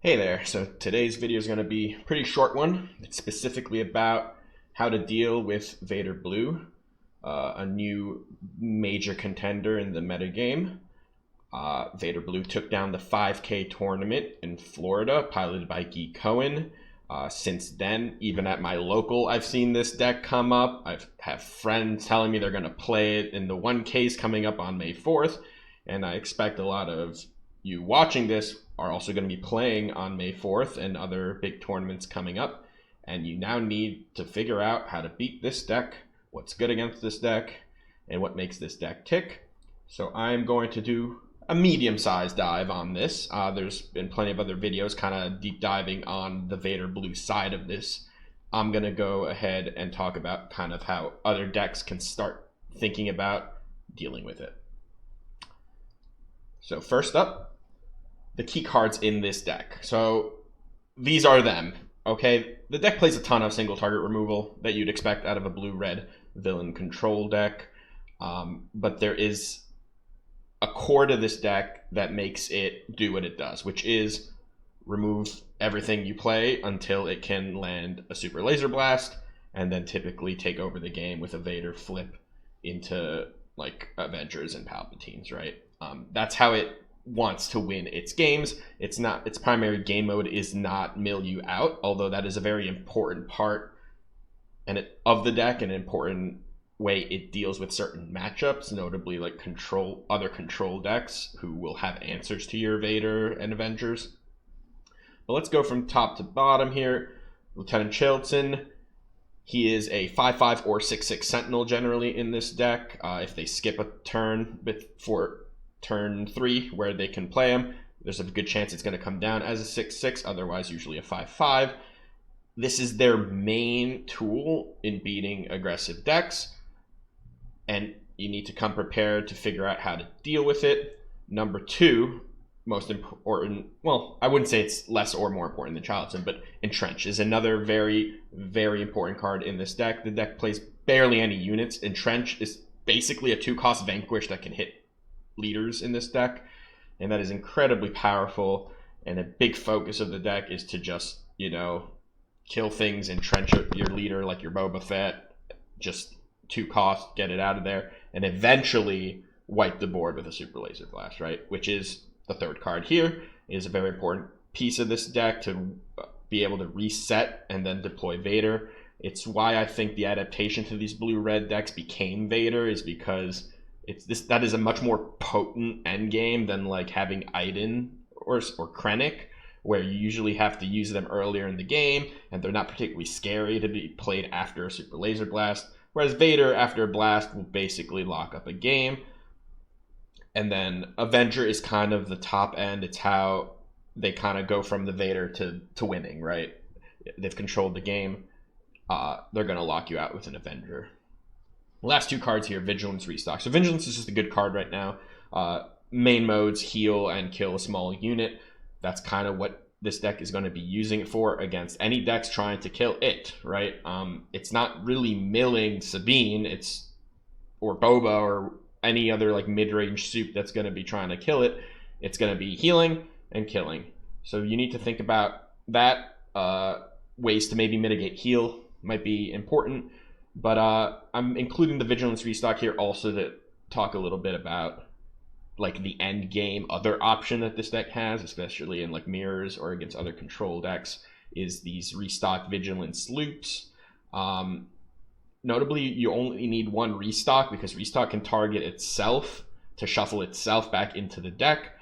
Hey there, so today's video is going to be a pretty short one. It's specifically about how to deal with Vader Blue, a new major contender in the metagame. Vader Blue took down the 5K tournament in Florida, piloted by Guy Cohen. Since then, even at my local, I've seen this deck come up. I've have friends telling me they're going to play it in the 1Ks coming up on May 4th, and I expect a lot of you watching this are also going to be playing on May 4th and other big tournaments coming up. And you now need to figure out how to beat this deck, what's good against this deck, and what makes this deck tick. So I'm going to do a medium-sized dive on this. There's been plenty of other videos kind of deep diving on the Vader Blue side of this. I'm going to go ahead and talk about kind of how other decks can start thinking about dealing with it. So first up, the key cards in this deck. So these are them, okay? The deck plays a ton of single target removal that you'd expect out of a blue-red villain control deck, but there is a core to this deck that makes it do what it does, which is remove everything you play until it can land a Super Laser Blast, and then typically take over the game with a Vader flip into like Avengers and Palpatines, right? That's how it wants to win its games. It's not, its primary game mode is not mill you out, although that is a very important part of the deck, an important way it deals with certain matchups, notably like other control decks who will have answers to your Vader and Avengers. But let's go from top to bottom here. Lieutenant Chilton, he is a 5/5 or 6/6 Sentinel generally in this deck. If they skip a turn before turn 3 where they can play him, there's a good chance it's going to come down as a 6/6, otherwise usually a 5/5. This is their main tool in beating aggressive decks, and you need to come prepared to figure out how to deal with it. Number 2, most important, well, I wouldn't say it's less or more important than Charlton, but Entrench is another very, very important card in this deck. The deck plays barely any units. Entrench is basically a 2-cost Vanquish that can hit leaders in this deck, and that is incredibly powerful, and a big focus of the deck is to just, kill things, entrench your leader like your Boba Fett, just 2 cost, get it out of there, and eventually wipe the board with a Super Laser Blast, right? Which is the third card here, is a very important piece of this deck to be able to reset and then deploy Vader. It's why I think the adaptation to these blue-red decks became Vader, is because that is a much more potent end game than like having Iden or Krennic, where you usually have to use them earlier in the game and they're not particularly scary to be played after a Super Laser Blast, whereas Vader after a blast will basically lock up a game. And then Avenger is kind of the top end. It's how they kind of go from the Vader to winning, right? They've controlled the game. They're going to lock you out with an Avenger. Last 2 cards here, Vigilance, Restock. So Vigilance is just a good card right now. Main modes, heal and kill a small unit. That's kind of what this deck is going to be using it for against any decks trying to kill it, right? It's not really milling Sabine, or Boba, or any other like mid-range soup that's going to be trying to kill it. It's going to be healing and killing. So you need to think about that. Ways to maybe mitigate heal might be important. But I'm including the Vigilance Restock here also to talk a little bit about like the end game other option that this deck has, especially in like mirrors or against other control decks, is these Restock Vigilance loops. Notably, you only need 1 Restock because Restock can target itself to shuffle itself back into the deck,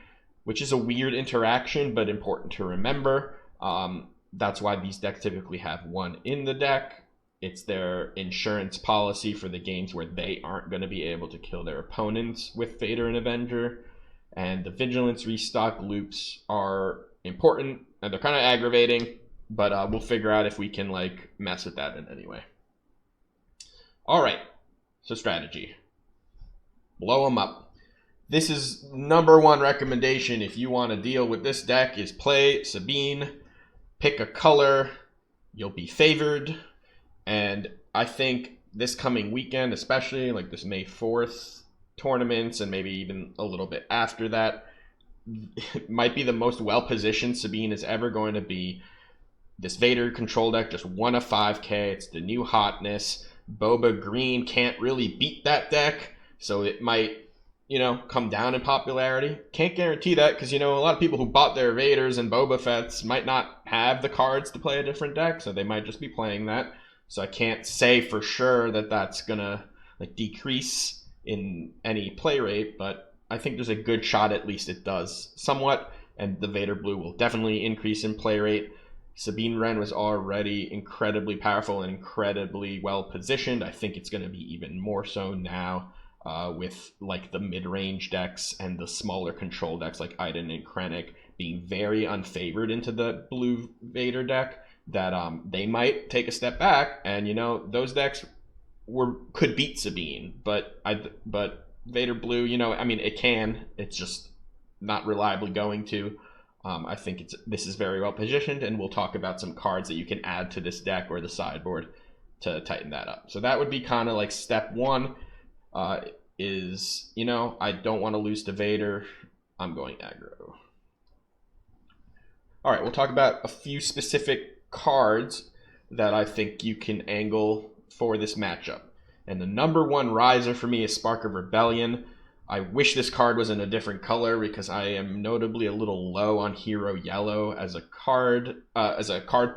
which is a weird interaction but important to remember. That's why these decks typically have 1 in the deck. It's their insurance policy for the games where they aren't going to be able to kill their opponents with Vader and Avenger. And the Vigilance Restock loops are important, and they're kind of aggravating, but we'll figure out if we can like mess with that in any way. All right, so strategy. Blow them up. This is number 1 recommendation if you want to deal with this deck, is play Sabine, pick a color, you'll be favored. And I think this coming weekend, especially like this May 4th tournaments and maybe even a little bit after that, might be the most well-positioned Sabine is ever going to be. This Vader control deck just won a 5K. It's the new hotness. Boba Green can't really beat that deck, so it might, come down in popularity. Can't guarantee that because, a lot of people who bought their Vaders and Boba Fett's might not have the cards to play a different deck, so they might just be playing that. So I can't say for sure that that's going to decrease in any play rate, but I think there's a good shot at least it does somewhat, and the Vader Blue will definitely increase in play rate. Sabine Wren was already incredibly powerful and incredibly well positioned. I think it's going to be even more so now with the mid-range decks and the smaller control decks like Iden and Krennic being very unfavored into the blue Vader deck, that they might take a step back, and those decks could beat Sabine, but Vader Blue, it's just not reliably going to. I think this is very well positioned, and we'll talk about some cards that you can add to this deck or the sideboard to tighten that up. So that would be kind of step one. I don't want to lose to Vader. I'm going aggro. All right, we'll talk about a few specific cards that I think you can angle for this matchup. And the number one riser for me is Spark of Rebellion. I wish this card was in a different color because I am notably a little low on Hero Yellow as a card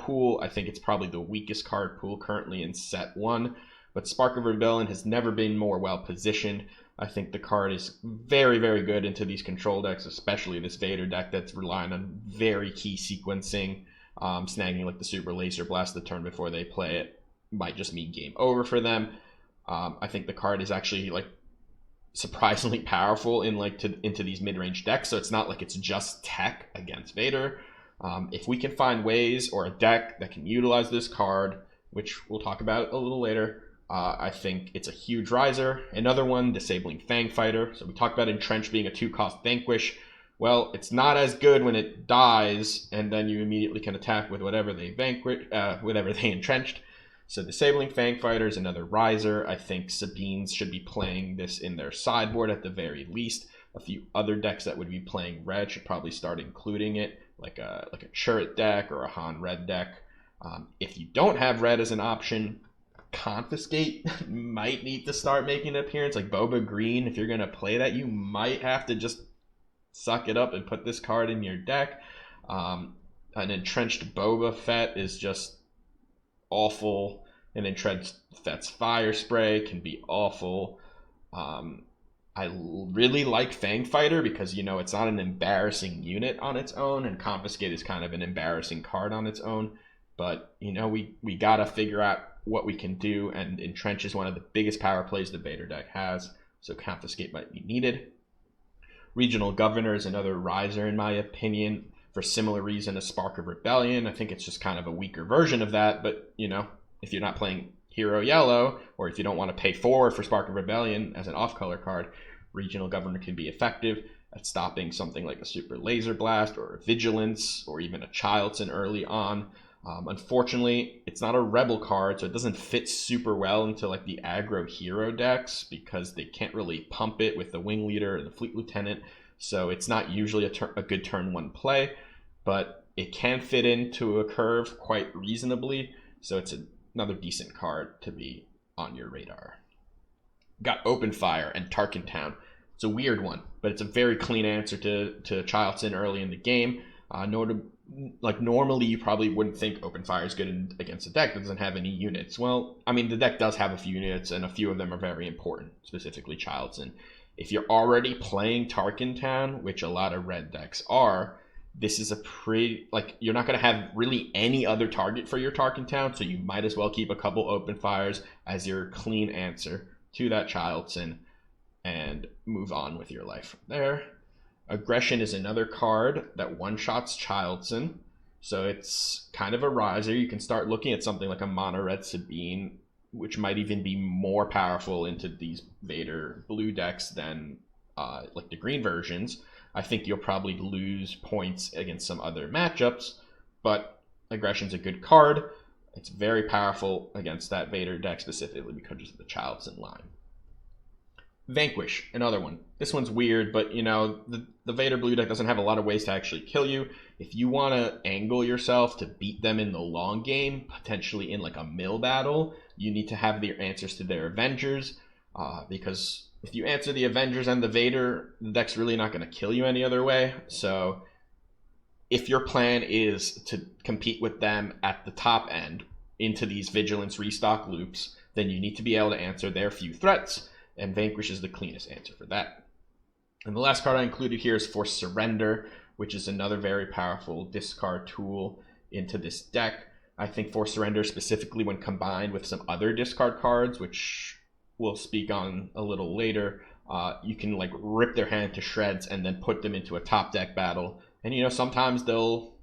pool. I think it's probably the weakest card pool currently in set 1. But Spark of Rebellion has never been more well positioned. I think the card is very, very good into these control decks, especially this Vader deck that's relying on very key sequencing. Snagging the Super Laser Blast the turn before they play it might just mean game over for them. I think the card is actually surprisingly powerful into these mid-range decks, so it's not like it's just tech against Vader. If we can find ways or a deck that can utilize this card, which we'll talk about a little later, I think it's a huge riser. Another one, Disabling Fangfighter. So we talked about Entrenched being a 2-cost Vanquish. Well, it's not as good when it dies, and then you immediately can attack with whatever they entrenched. So Disabling Fangfighter is another riser. I think Sabines should be playing this in their sideboard at the very least. A few other decks that would be playing red should probably start including it, like a Churret deck or a Han red deck. If you don't have red as an option, Confiscate might need to start making an appearance. Like Boba Green, if you're going to play that, you might have to just suck it up and put this card in your deck. An Entrenched Boba Fett is just awful. An Entrenched Fett's Fire Spray can be awful. I really like Fangfighter because, it's not an embarrassing unit on its own, and Confiscate is kind of an embarrassing card on its own. But, we got to figure out what we can do, and Entrench is one of the biggest power plays the Vader deck has, so Confiscate might be needed. Regional Governor is another riser, in my opinion, for similar reason as Spark of Rebellion. I think it's just kind of a weaker version of that, but, if you're not playing Hero Yellow, or if you don't want to pay 4 for Spark of Rebellion as an off-color card, Regional Governor can be effective at stopping something like a Super Laser Blast, or a Vigilance, or even a Childson early on. Unfortunately, it's not a Rebel card, so it doesn't fit super well into the aggro hero decks because they can't really pump it with the Wing Leader and the Fleet Lieutenant, so it's not usually a good turn 1 play, but it can fit into a curve quite reasonably, so it's another decent card to be on your radar. Got Open Fire and Tarkin Town. It's a weird one, but it's a very clean answer to Childson early in the game. Normally you probably wouldn't think Open Fire is good against a deck that doesn't have any units. Well, the deck does have a few units, and a few of them are very important, specifically Childson. If you're already playing Tarkin Town, which a lot of red decks are, this is a pretty, you're not going to have really any other target for your Tarkin Town, so you might as well keep a couple Open Fires as your clean answer to that Childson and move on with your life from there. Aggression is another card that one-shots Childson, so it's kind of a riser. You can start looking at something like a Mono Red Sabine, which might even be more powerful into these Vader blue decks than the green versions. I think you'll probably lose points against some other matchups, but Aggression's a good card. It's very powerful against that Vader deck specifically because of the Childson line. Vanquish, another one. This one's weird, but you know, the Vader Blue deck doesn't have a lot of ways to actually kill you. If you want to angle yourself to beat them in the long game, potentially in like a mill battle, you need to have the answers to their Avengers, because if you answer the Avengers and the Vader, the deck's really not going to kill you any other way. So if your plan is to compete with them at the top end into these Vigilance restock loops, then you need to be able to answer their few threats, and Vanquish is the cleanest answer for that. And the last card I included here is Forced Surrender, which is another very powerful discard tool into this deck. I think Forced Surrender, specifically when combined with some other discard cards, which we'll speak on a little later, you can like rip their hand to shreds and then put them into a top deck battle. And you know, sometimes they'll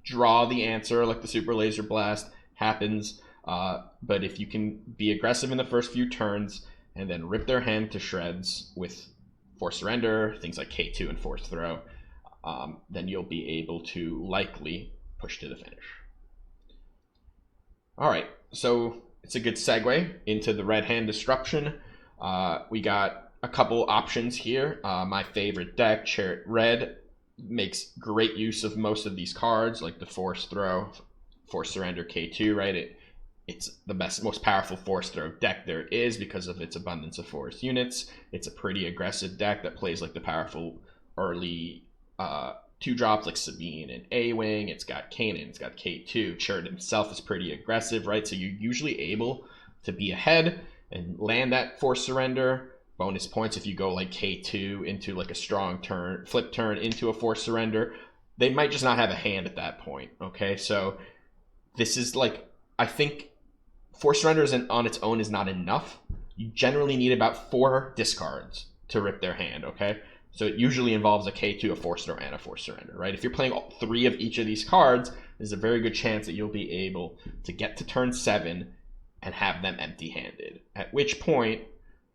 draw the answer, like the Super Laser Blast happens, but if you can be aggressive in the first few turns and then rip their hand to shreds with Forced Surrender, things like K2 and Force Throw, then you'll be able to likely push to the finish. All right, so it's a good segue into the Red Hand Disruption. We got a couple options here. My favorite deck, Chariot Red, makes great use of most of these cards, like the Force Throw, Force Surrender, K2, right? It's the most powerful Force Throw deck there is because of its abundance of force units. It's a pretty aggressive deck that plays like the powerful early 2-drops like Sabine and A-Wing. It's got Kanan, it's got K2. Chariot himself is pretty aggressive, right? So you're usually able to be ahead and land that Force Surrender. Bonus points if you go like K2 into like a strong turn, flip turn into a Force Surrender. They might just not have a hand at that point, okay? So this is like, I think Force Surrender on its own is not enough. You generally need about 4 discards to rip their hand, okay? So it usually involves a K2, a Force Throw, and a Force Surrender, right? If you're playing all 3 of each of these cards, there's a very good chance that you'll be able to get to turn 7 and have them empty-handed. At which point,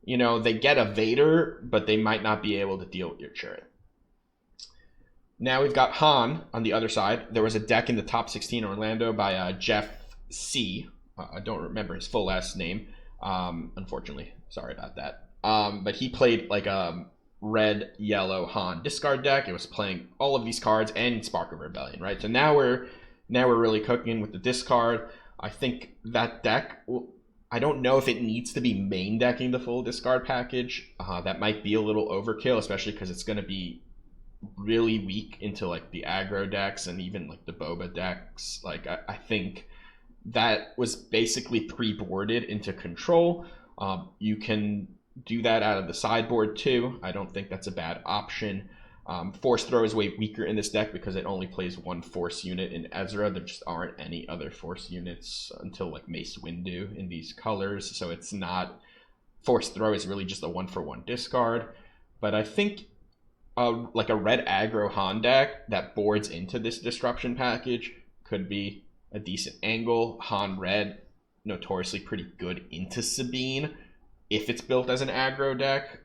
you know, they get a Vader, but they might not be able to deal with your Chariot. Now we've got Han on the other side. There was a deck in the top 16 Orlando by Jeff C. I don't remember his full last name, unfortunately. Sorry about that. But he played like a red, yellow Han discard deck. It was playing all of these cards and Spark of Rebellion, right? So now we're really cooking with the discard. I think that deck, I don't know if it needs to be main decking the full discard package. That might be a little overkill, especially because it's going to be really weak into like the aggro decks and even like the Boba decks. Like I think that was basically pre-boarded into control. You can do that out of the sideboard too. I don't think that's a bad option. Force Throw is way weaker in this deck because it only plays 1 force unit in Ezra. There just aren't any other force units until like Mace Windu in these colors. So it's not, Force Throw is really just a 1-for-1 discard. But I think like a red aggro Han deck that boards into this disruption package could be a decent angle. Han Red, notoriously pretty good into Sabine if it's built as an aggro deck.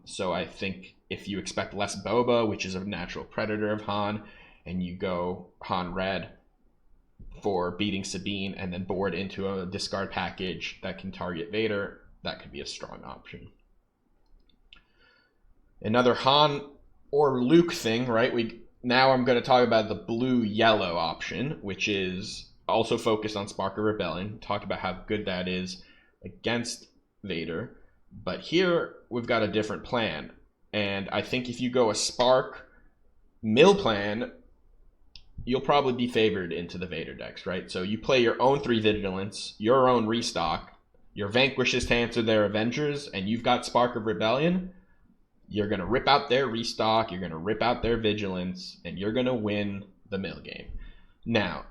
So I think if you expect less Boba, which is a natural predator of Han, and you go Han Red for beating Sabine and then board into a discard package that can target Vader, that could be a strong option. Another Han or Luke thing, right? Now I'm going to talk about the blue-yellow option, which is also focused on Spark of Rebellion. Talk about how good that is against Vader. But here we've got a different plan. And I think if you go a Spark mill plan, you'll probably be favored into the Vader decks, right? So you play your own 3 Vigilance, your own restock, your Vanquishes to answer their Avengers, and you've got Spark of Rebellion. You're going to rip out their restock, you're going to rip out their Vigilance, and you're going to win the mill game. Now,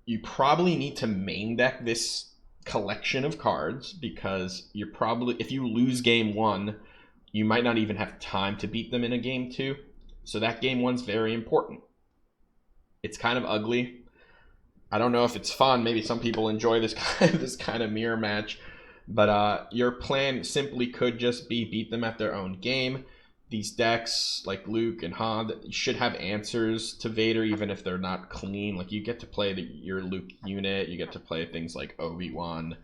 you probably need to main deck this collection of cards because you're probably, if you lose game 1, you might not even have time to beat them in a game 2. So that game 1's very important. It's kind of ugly. I don't know if it's fun. Maybe some people enjoy this kind of mirror match. But your plan simply could just be beat them at their own game. These decks, like Luke and Han, should have answers to Vader, even if they're not clean. Like, you get to play your Luke unit. You get to play things like Obi-Wan.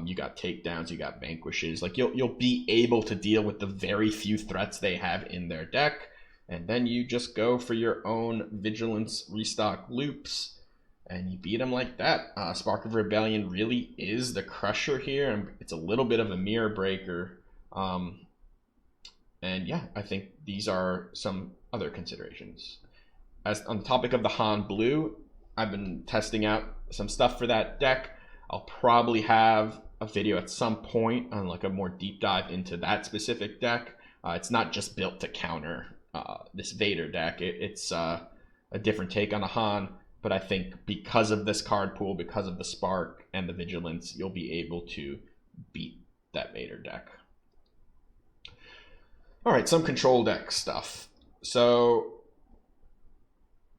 You got takedowns, you got vanquishes. Like you'll be able to deal with the very few threats they have in their deck, and then you just go for your own vigilance restock loops, and you beat them like that. Spark of Rebellion really is the crusher here. It's a little bit of a mirror breaker. And yeah, I think these are some other considerations. As on the topic of the Han Blue, I've been testing out some stuff for that deck. I'll probably have a video at some point on like a more deep dive into that specific deck. It's not just built to counter this Vader deck. It's a different take on a Han, but I think because of this card pool, because of the Spark and the Vigilance, you'll be able to beat that Vader deck. All right, some control deck stuff. So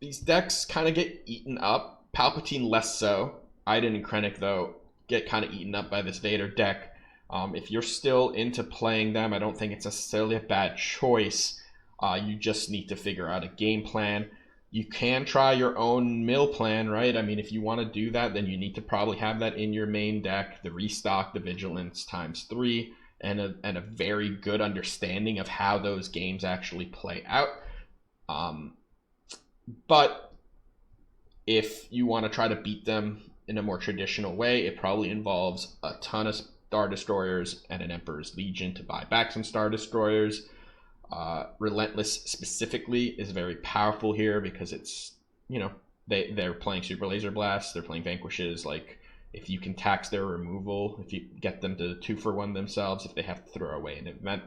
these decks kind of get eaten up. Palpatine less so. Iden and Krennic, though, get kind of eaten up by this Vader deck. If you're still into playing them, I don't think it's necessarily a bad choice. You just need to figure out a game plan. You can try your own mill plan, right? I mean, if you want to do that, then you need to probably have that in your main deck, the restock, the vigilance ×3, and a very good understanding of how those games actually play out. But if you want to try to beat them in a more traditional way, it probably involves a ton of Star Destroyers and an Emperor's Legion to buy back some Star Destroyers. Relentless specifically is very powerful here because it's, you know, they're playing Super Laser Blasts, they're playing Vanquishes. Like, if you can tax their removal, if you get them to 2-for-1 themselves, if they have to throw away an event,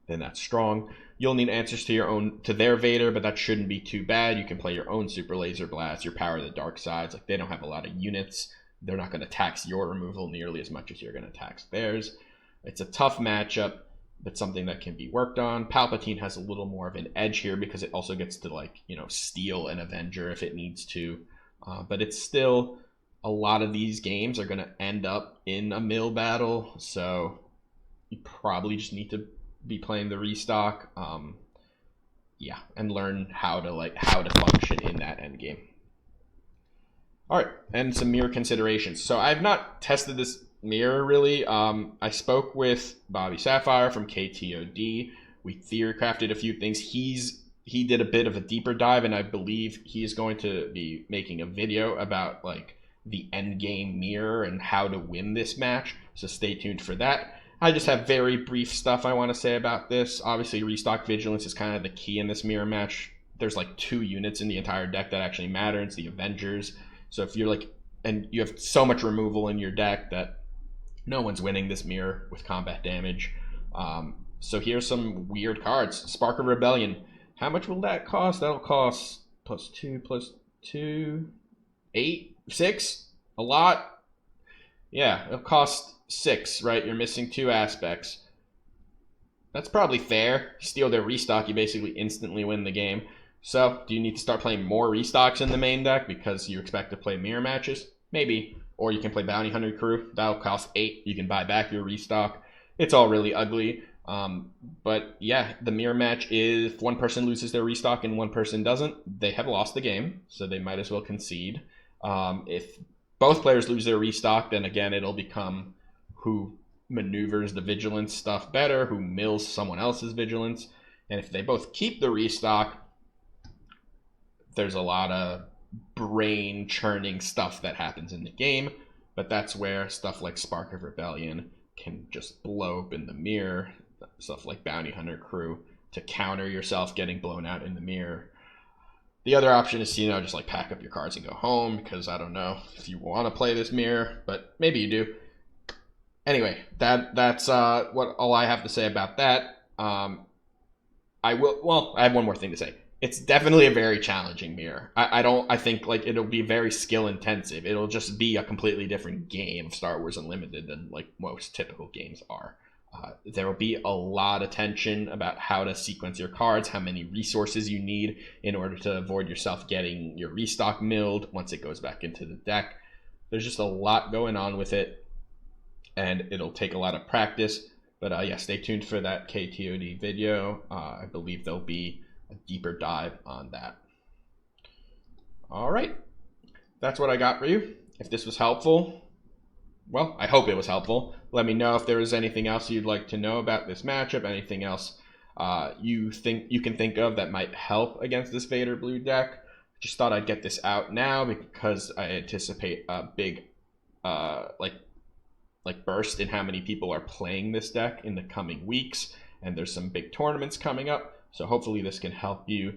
then that's strong. You'll need answers to their Vader, but that shouldn't be too bad. You can play your own Super Laser Blast, your Power of the Dark Sides. Like, they don't have a lot of units. They're not going to tax your removal nearly as much as you're going to tax theirs. It's a tough matchup, but something that can be worked on. Palpatine has a little more of an edge here because it also gets to, like, you know, steal an Avenger if it needs to. But it's still, a lot of these games are going to end up in a mill battle, so you probably just need to be playing the restock, yeah, and learn how to function in that end game. All right, and some mirror considerations. So I've not tested this mirror really. I spoke with Bobby Sapphire from KTOD. We theory crafted a few things. He did a bit of a deeper dive, and I believe he is going to be making a video about like the end game mirror and how to win this match. So stay tuned for that. I just have very brief stuff I want to say about this. Obviously, restock vigilance is kind of the key in this mirror match. There's like 2 units in the entire deck that actually matter. It's the Avengers. So if you're like, and you have so much removal in your deck that no one's winning this mirror with combat damage. So here's some weird cards. Spark of Rebellion. How much will that cost? That'll cost +2, 8, 6. A lot. Yeah, it'll cost 6, right? You're missing 2 aspects. That's probably fair. Steal their restock, you basically instantly win the game. So, do you need to start playing more restocks in the main deck because you expect to play mirror matches? Maybe. Or you can play Bounty Hunter Crew. That'll cost 8. You can buy back your restock. It's all really ugly. But yeah, the mirror match is if one person loses their restock and one person doesn't, they have lost the game. So they might as well concede. If both players lose their restock, then again, it'll become who maneuvers the vigilance stuff better, who mills someone else's vigilance. And if they both keep the restock, there's a lot of brain churning stuff that happens in the game, but that's where stuff like Spark of Rebellion can just blow up in the mirror, stuff like Bounty Hunter Crew to counter yourself getting blown out in the mirror. The other option is, you know, just like pack up your cards and go home, because I don't know if you want to play this mirror, but maybe you do. Anyway, that's what all I have to say about that. I have one more thing to say. It's definitely a very challenging mirror. I think like it'll be very skill intensive. It'll just be a completely different game of Star Wars Unlimited than like most typical games are. There will be a lot of tension about how to sequence your cards, how many resources you need in order to avoid yourself getting your restock milled once it goes back into the deck. There's just a lot going on with it, and it'll take a lot of practice. But yeah, stay tuned for that KTOD video. I believe there'll be a deeper dive on that. All right, that's what I got for you. If this was helpful, well, I hope it was helpful. Let me know if there was anything else you'd like to know about this matchup, anything else you think you can think of that might help against this Vader Blue deck. Just thought I'd get this out now because I anticipate a big like burst in how many people are playing this deck in the coming weeks, and there's some big tournaments coming up. So hopefully this can help you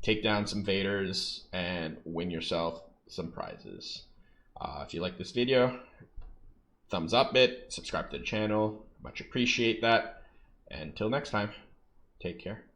take down some Vaders and win yourself some prizes. If you like this video, thumbs up it, subscribe to the channel, much appreciate that. Until next time, take care.